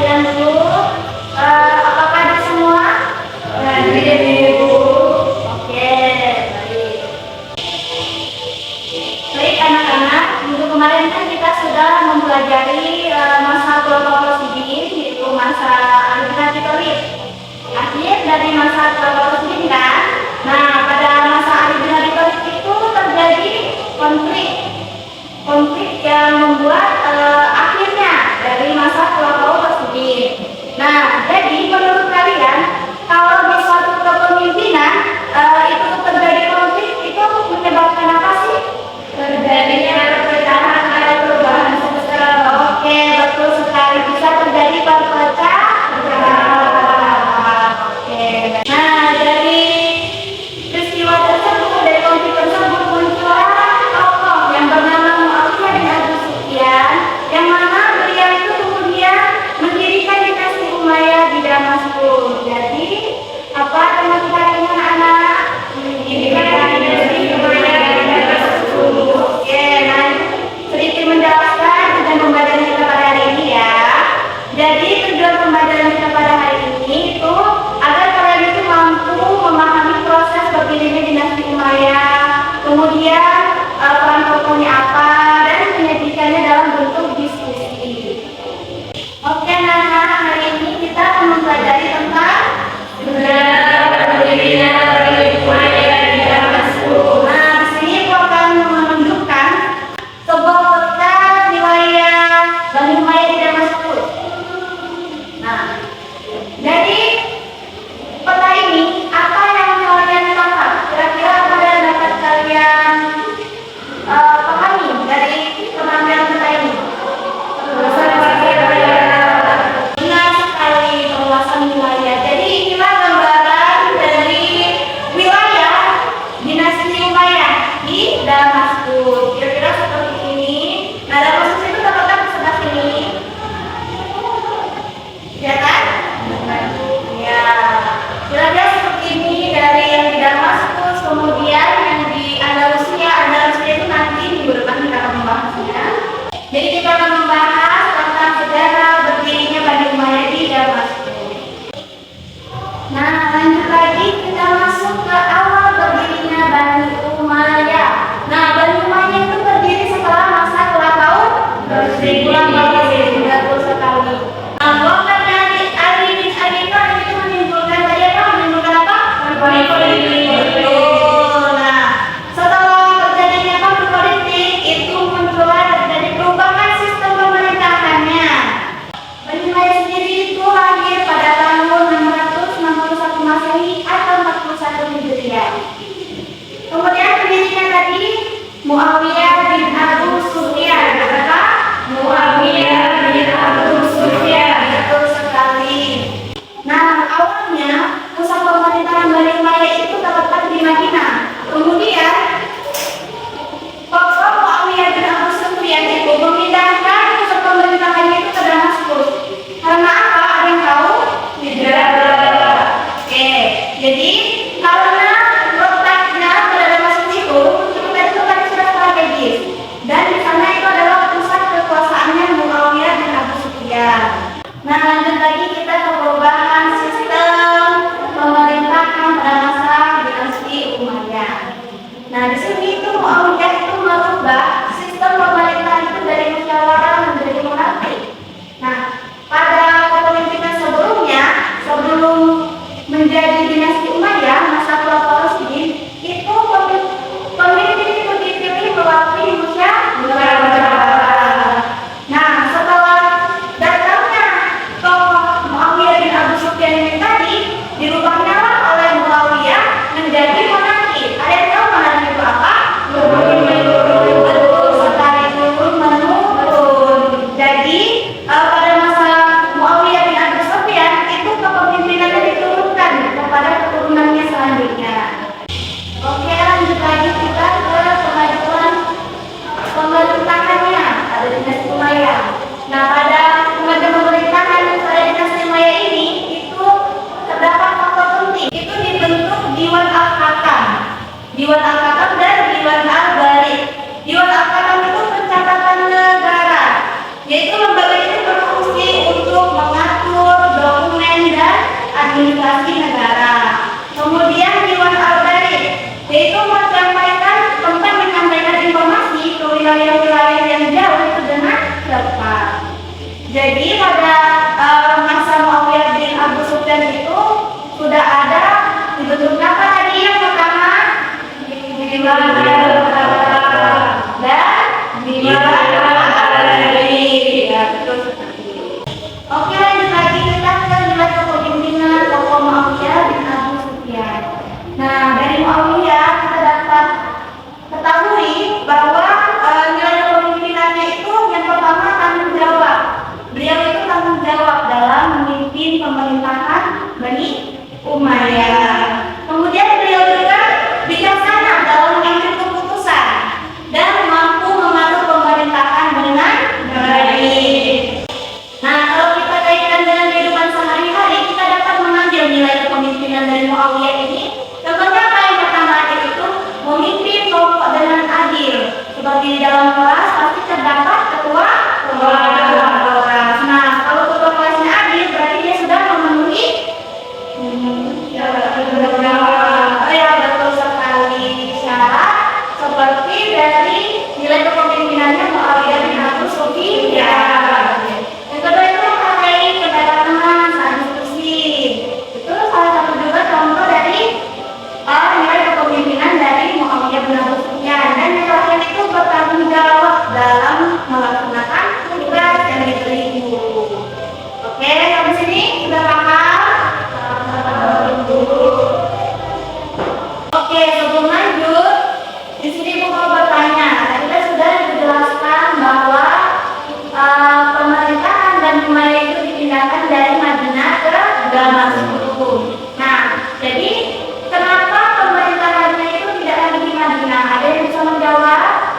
perhatian dulu. Apakah ada semua? Hadir, Ibu. Oke, baik. Baik anak-anak, minggu kemarin kan kita sudah mempelajari masa kelompok prosidin, yaitu masa alifinatifik. Akhir dari masa kelompok prosidin kan. Nah, pada masa alifinatifik itu terjadi konflik yang membuat akhirnya dari masa kelompok prosidin. Nah, jadi menurut kalian kalau di suatu kepemimpinan itu terjadi konflik, itu menyebabkan apa sih? Terjadinya perpecahan atau perubahan struktural. Oke, betul sekali, bisa terjadi perpecahan. Oke. Nah, dari peristiwa tersebut, dari konflik tersebut muncullah tokoh yang bernama Muawiyah bin Abi Sufyan, yang mana beliau itu kemudian mendirikan dinasti Umayyah di Damaskus. Jadi, apa teman-teman anak-anak? Mendirikan dinasti Umayyah di Damaskus. Oke, nah sedikit menjelaskan tujuan pembelajaran kita pada hari ini ya. Jadi tujuan pembelajaran kita pada hari ini itu agar kalian itu mampu memahami proses berdirinya dinasti Umayyah, kemudian peran tokohnya apa, dan menyajikannya dalam bentuk diskusi. Oke, nah hari ini kita akan mempelajari tentang sejarah berdirinya Umayyah di Damaskus. Nah, di sini aku akan menunjukkan sebuah peta wilayah Bani Umayyah di Damaskus. Nah, jadi peta ini apa yang kalian tangkap? Kira-kira apa yang dapat kalian pahami dari penampilan peta ini? Benar sekali, perluasan wilayah. Jadi inilah gambaran dari wilayah dinasti Umayyah di Damaskus. Kira-kira seperti ini. Nah, Damaskus itu terletak di sebelah sini. Ya kan? Ya. Kira-kira seperti ini dari yang di Damaskus, kemudian yang di Andalusia. Andalusia itu nanti minggu depan kita akan membahasnya. Jadi kita akan membahas tentang sejarah berdirinya Bani Umayyah di Damaskus. Nah, lanjut lagi kita masuk ke awal berdirinya Bani Umayyah. Nah, Bani Umayyah itu berdiri setelah masa Khulafaur Rasyidin. Betul sekali. Nah, wakilnya Ali bin Abi Thalib itu menimbulkan tadi apa? Menimbulkan apa? Konflik politik. Nah, setelah terjadinya konflik politik itu muncullah terjadi perubahan sistem pemerintahannya. Bani Umayyah sendiri itu lahir pada tahun 661 Masehi atau 41 Hijriah. Kemudian pendirinya tadi Muawiyah bin Abu Sufyan. Apa? Muawiyah bin Abu Sufyan. Betul sekali. Nah, awalnya pusat pemerintahan Bani Umayyah itu terletak di Madinah. Kemudian tokoh Muawiyah bin Abu Sufyan itu memindahkan pusat pemerintahannya itu ke Damaskus. Karena apa? Ada yang tahu? Tidak. Oke, jadi karena letaknya pada Damaskus itu tadi sudah strategis, dan di sana itu adalah pusat kekuasaannya Muawiyah bin Abu Sufyan. Nah, lanjut lagi kita ke perubahan sistem pemerintahan pada masa dinasti Umayyah. Nah, di sini itu Muawiyah itu merubah sistem pemerintahan itu dari musyawarah menjadi monarki. Nah, pada kepemimpinan sebelumnya, sebelum menjadi dinasti Umayyah, masa Khulafaur Rasyidin, itu pemimpin itu dipilih melalui musyawarah. Nah, setelah datangnya tokoh sudah paham? Oke, sebelum lanjut, di sini Ibu mau bertanya. Tadi kita sudah dijelaskan bahwa pemerintahan dan Umayyah itu dipindahkan dari Madinah ke Damaskus. Nah, jadi kenapa pemerintahannya itu tidak lagi di Madinah? Ada yang bisa menjawab?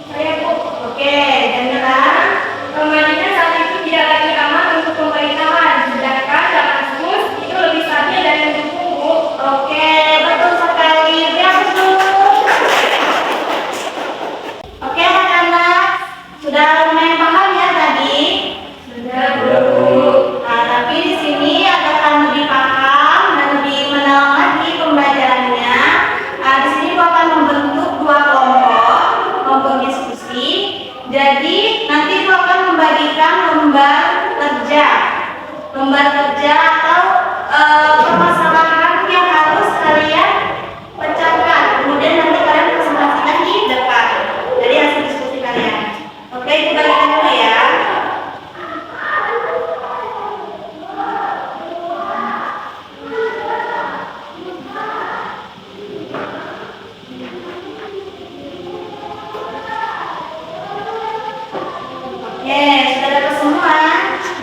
Saya, Bu. Oke, dan terang. Madinah saat itu tidak lagi aman untuk pemerintahan, sedangkan Damaskus itu lebih stabil dan mendukung, Bu. Oke, betul sekali. Ya, betul. Oke, anak-anak, sudah lumayan paham ya tadi? Sudah, Bu. Nah, tapi di sini akan lebih paham dan lebih mendalam lagi pembelajarannya. Nah, di sini aku akan membentuk dua kelompok diskusi. Jadi nanti aku akan membagikan lembar kerja atau permasalahan yang harus kalian pecahkan. Kemudian nanti kalian presentasikan di depan dari hasil diskusi kalian. Oke, kita bagikan dulu ya. Oke, sudah dapat semua.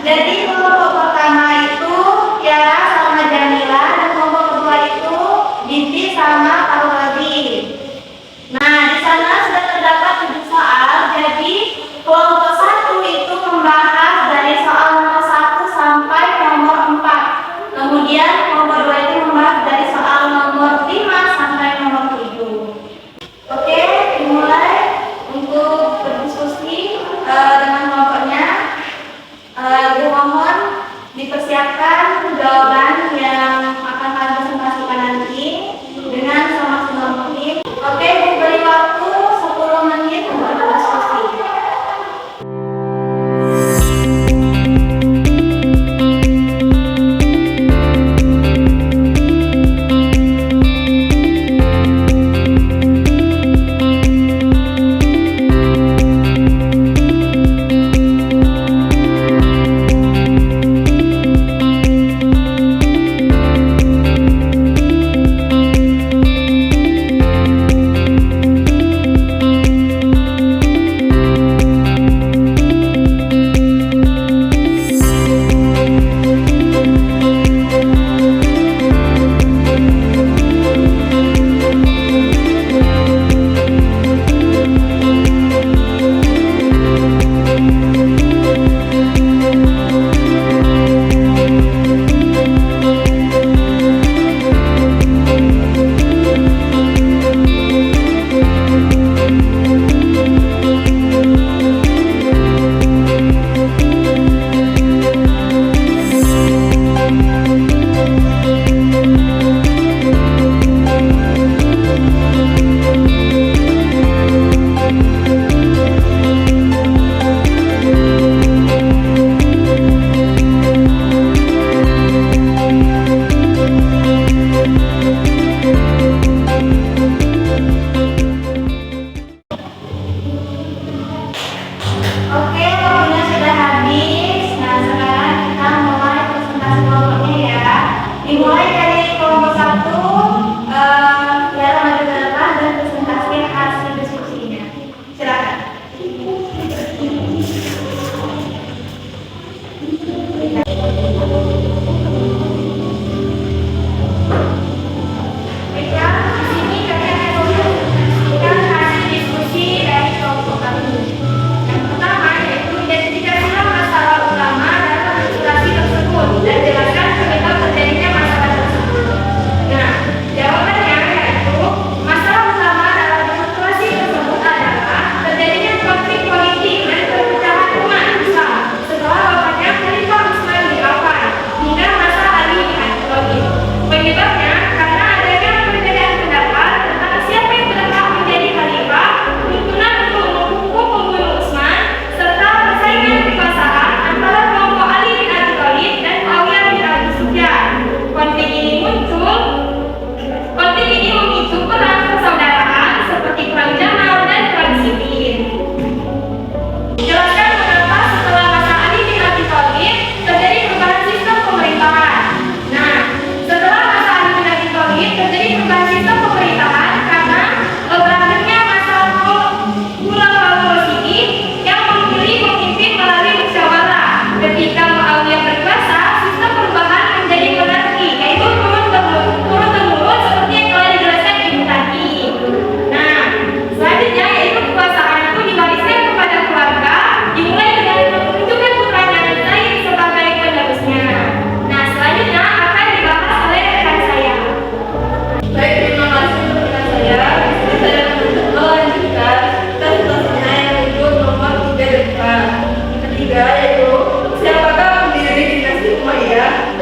Jadi kelompok pertama itu Tiara sama Jamila, dan kelompok kedua itu Binti sama Parwadi. Nah, di sana sudah terdapat 7 soal. Jadi kelompok 1 itu membahas dari soal nomor 1 sampai nomor 4. Kemudian kelompok 2 itu membahas dari soal nomor 5 sampai nomor 7. Oke, dimulai untuk berdiskusi dengan kelompoknya. Mohon dipersiapkan jawaban yang akan kalian presentasikan nanti dengan semaksimal mungkin. Oke, diberi waktu 10 menit untuk berdiskusi.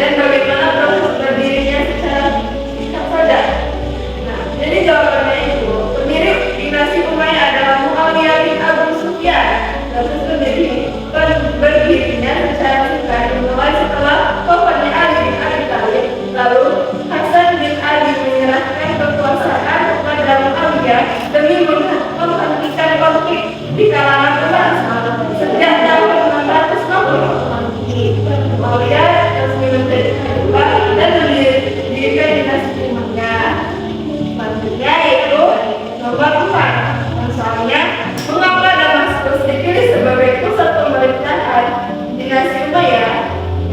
dan bagaimana proses berdirinya secara singkat saja? Nah, jadi jawabannya itu pendiri dinasti Umayyah adalah Muawiyah bin Abu Sufyan. Proses berdirinya secara singkat dimulai setelah wafatnya Ali bin Abi Thalib. Lalu Hasan bin Ali menyerahkan kekuasaan kepada Muawiyah demi menghentikan konflik di kalangan umat Islam. Sejak tahun 660, Muawiyah resmi menjadi khalifah dan mendirikan dinasti Umayyah. Selanjutnya yaitu nomor 4. Misalnya, mengapa Damaskus dipilih sebagai pusat pemerintahan dinasti Umayyah?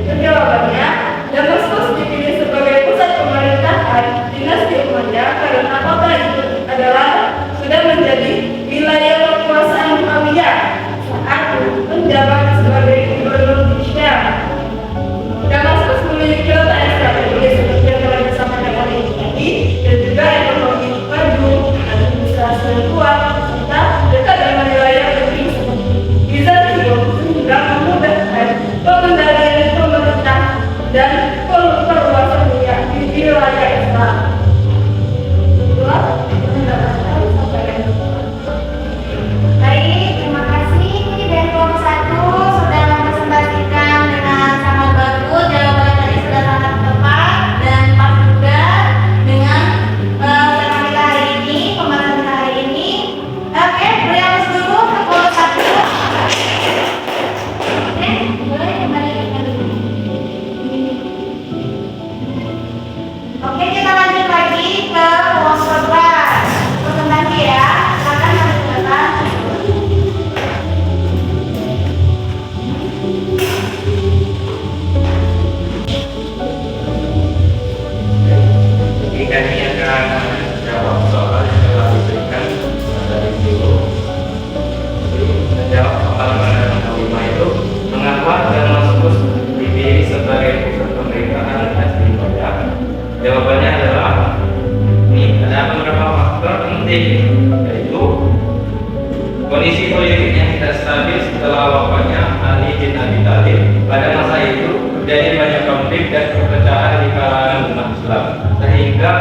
Itu jawabannya, Damaskus dipilih sebagai pusat pemerintahan dinasti Umayyah karena kota itu adalah sudah menjadi wilayah kekuasaan Muawiyah saat menjabat sebagai gubernur Syam. Damaskus memiliki letak yang strategis seperti yang telah disampaikan oleh Ibu tadi, dan juga ekonomi maju, administrasi yang kuat, serta dekat dengan wilayah penting seperti Bizantium, sehingga memudahkan pengendalian pemerintah dan perluasan di wilayah Islam. Itulah pendapat saya sampai. Baik, terima kasih dari kelompok 1 sudah mempresentasikan dengan sangat bagus, jawabannya tadi sudah sangat tepat dan pas juga dengan tema kita hari ini, pembahasan kita hari ini. Oke, beri aplaus dulu ke kelompok 1. Oke, boleh kembali ke dulu. Oke, kita lanjut lagi ke kelompok 2. Presentasi ya, silakan kami silakan. Jadi kami akan menjawab soal yang telah diberikan dari dulu. Jadi menjawab soal pada nomor 5 itu, mengapa Damaskus dipilih sebagai pusat pemerintahan dinasti Umayyah? Jawabannya adalah ini ada beberapa faktor penting, yaitu kondisi politik yang tidak stabil setelah wafatnya Ali bin Abi Thalib. Pada masa itu terjadi banyak konflik dan perpecahan di kalangan umat Islam, sehingga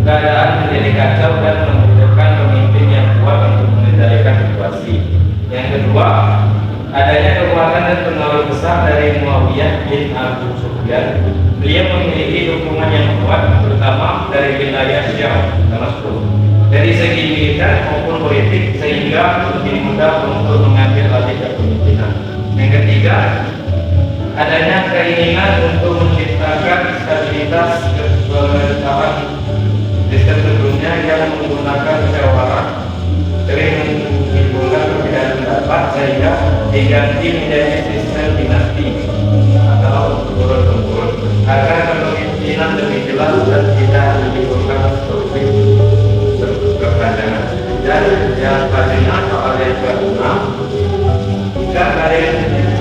keadaan menjadi kacau dan membutuhkan pemimpin yang kuat untuk mengendalikan situasi. Yang kedua, adanya kekuatan dan pengaruh besar dari Muawiyah bin Abu Sufyan. Beliau memiliki dukungan yang kuat, terutama dari wilayah Syam, Damaskus, dari segi militer maupun politik, sehingga lebih mudah untuk mengambil alih kepemimpinan. Yang ketiga, adanya keinginan untuk menciptakan stabilitas pemerintahan. Sistem sebelumnya yang menggunakan musyawarah sering menimbulkan perbedaan pendapat, sehingga diganti menjadi sistem dinasti atau turun-temurun agar kepemimpinan lebih jelas dan tidak menimbulkan konflik berkepanjangan. Dan yang selanjutnya soal yang ke-6, jika kalian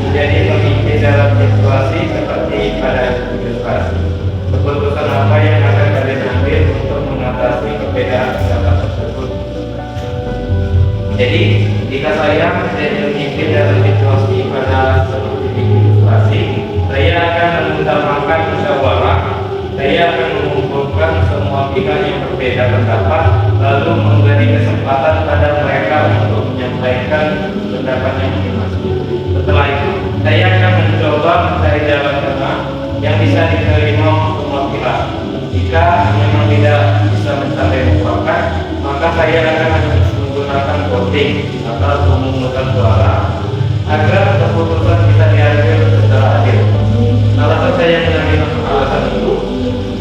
menjadi pemimpin dalam situasi seperti pada ilustrasi, keputusan apa yang akan kalian ambil untuk mengatasi perbedaan pendapat tersebut? Jadi, jika saya menjadi pemimpin dalam situasi pada seperti ilustrasi, saya akan mengutamakan musyawarah. Saya akan mengumpulkan semua pihak yang berbeda pendapat, lalu memberi kesempatan pada mereka untuk menyampaikan pendapatnya masing-masing. Setelah itu, saya akan mencoba mencari jalan tengah yang bisa diterima semua pihak. Jika memang tidak bisa mencapai mufakat, maka saya akan menggunakan voting atau pemungutan suara agar keputusan bisa diambil secara adil. Alasan saya mengambil alasan itu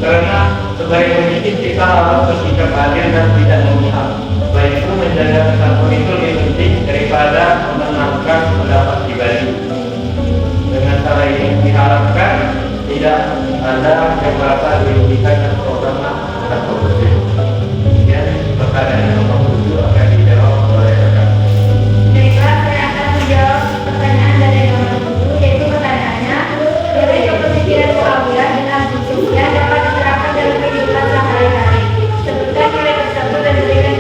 karena sebagai pemimpin kita harus bersikap adil dan tidak memihak. Selain itu, menjaga kesatuan itu lebih penting daripada menenangkan pendapat pribadi. Dengan cara ini diharapkan tidak ada yang merasa dirugikan dan program akan produktif. Kemudian pertanyaan nomor 7 akan dijawab oleh rekan. Baiklah, saya akan menjawab pertanyaan dari nomor 7, yaitu pertanyaannya, dari kepemimpinan Muawiyah bin Abu Sufyan dapat diterapkan dalam kehidupan sehari-hari. Sebutkan nilai tersebut dan berikan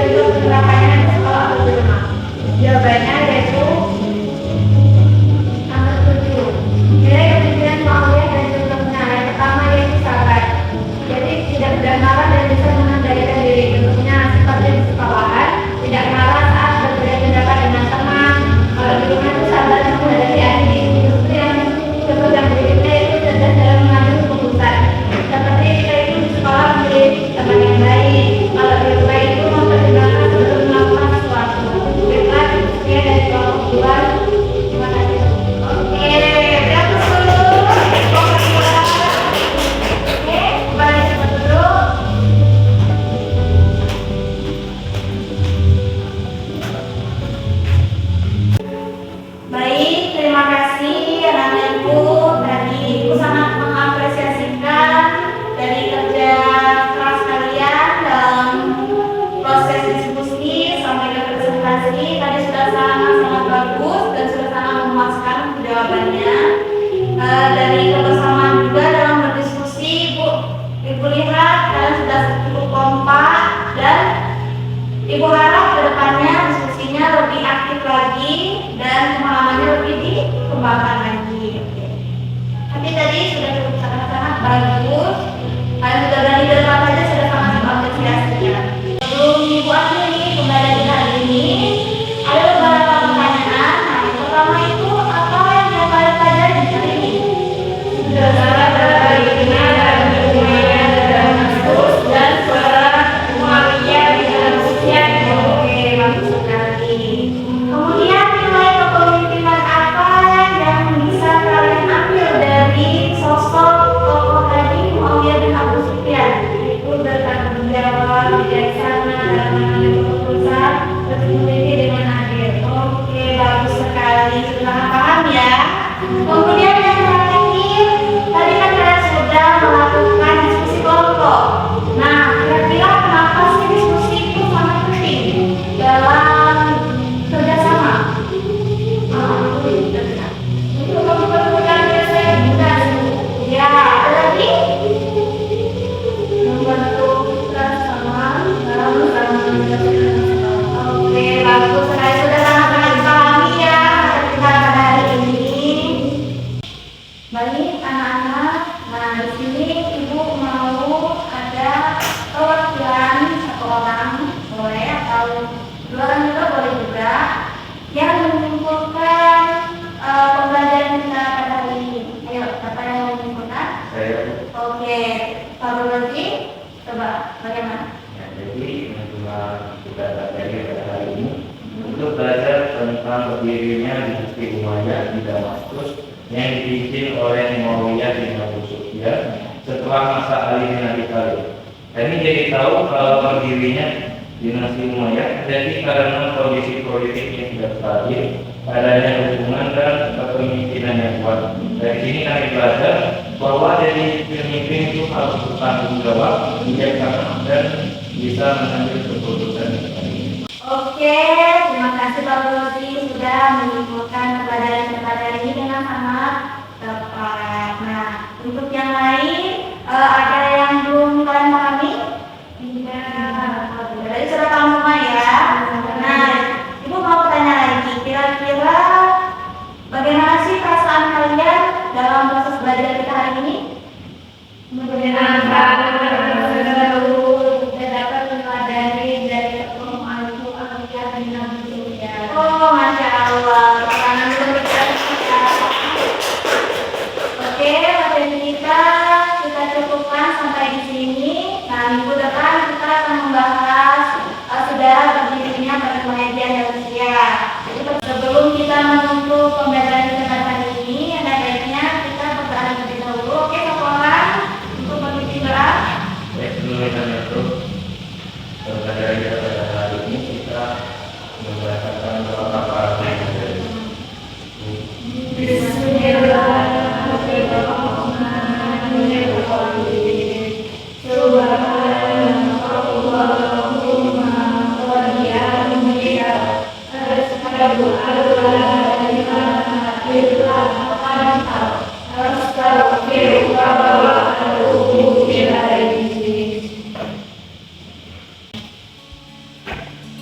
Ibu harap kedepannya diskusinya lebih aktif lagi dan pemahamannya lebih dikembangkan lagi. Tapi tadi sudah cukup sangat-sangat bagus. Kalian sudah berani dengar saja sudah sangat mengapresiasi ya. Sebelum Ibu akhiri pembelajaran kita hari ini, ada beberapa pertanyaan. Nah, yang pertama itu apa yang kalian pelajari hari ini? Sejarah dari dan Umayyah dan Damaskus dan suara Muawiyah di dalam Sufyan. Oke, bagus sekali. Kemudian nilai kepemimpinan apa yang bisa kalian ambil dari sosok tokoh tadi Muawiyah bin Abu Sufyan? Itu bertanggung jawab, bijaksana, dalam mengambil keputusan, berpikir dengan adil. Oke, bagus sekali. Sudah paham ya? Kemudian yang terakhir, tadi kan kalian sudah melakukan diskusi kelompok. Nah, kira-kira kenapa sih diskusi itu sangat penting dalam kerjasama? Untuk mempermudah kreativitas, Ya, ada lagi? membantu kerjasama dalam Oke, bagus sekali. Sudah sangat-sangat dipahami ya materi kita pada hari ini. Baik, anak-anak. Nah, di sini Ibu mau ada perwakilan satu orang, boleh, atau dua orang juga boleh juga, yang menyimpulkan pembelajaran kita pada hari ini. Ayo, siapa yang mau menyimpulkan? Saya Oke, Pak Rudi, coba bagaimana? ya, jadi yang telah kita pelajari pada hari ini untuk belajar tentang berdirinya dinasti Umayyah di Damaskus yang dipimpin oleh Muawiyah bin Abu Sufyan setelah masa Ali bin Abi Thalib. Kami jadi tahu kalau berdirinya dinasti Umayyah jadi karena kondisi politik yang tidak stabil, adanya hubungan dan kepemimpinan yang kuat. Dari sini kami belajar bahwa jadi pemimpin itu harus bertanggung jawab, bijaksana dan bisa mengambil keputusan yang baik. Oke, terima kasih Pak Rudi sudah menyimpulkan pembelajaran ini dengan sangat tepat. Nah, untuk yang lain, ada yang belum kalian pahami? Jadi sudah paham semua ya. Nah, Ibu mau tanya lagi, kira-kira bagaimana sih perasaan kalian dalam proses belajar kita hari ini? menyenangkan dan seru dan dapat meneladani dari tokoh Muawiyah bin Abu Sufyan. Oh, Masya Allah, tangan dulu kita. Oke, materi kita cukupkan sampai di sini. Nah, minggu depan kita akan membahas sejarah berdirinya Bani Umayyah dan Rusia. Jadi sebelum kita menutup pembelajaran kita hari ini, ada baiknya kita berdoa terlebih dahulu. Oke, sekolah untuk memimpin doa. Baik, sebelum kita menutup pembelajaran kita pada hari ini, kita membacakan doa kafarat yang ada.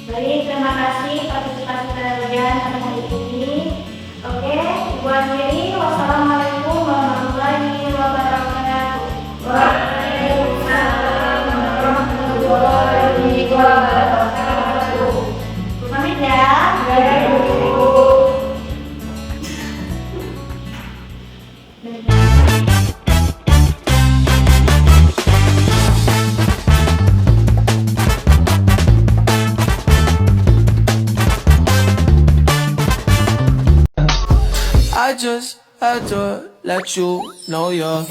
Baik, terima kasih partisipasi kalian pada hari ini. Oke, Ibu akhiri. Wassalamualaikum warahmatullahi wabarakatuh. Waalaikumsalam warahmatullahi wabarakatuh. Pamit ya. I just had to let you know you're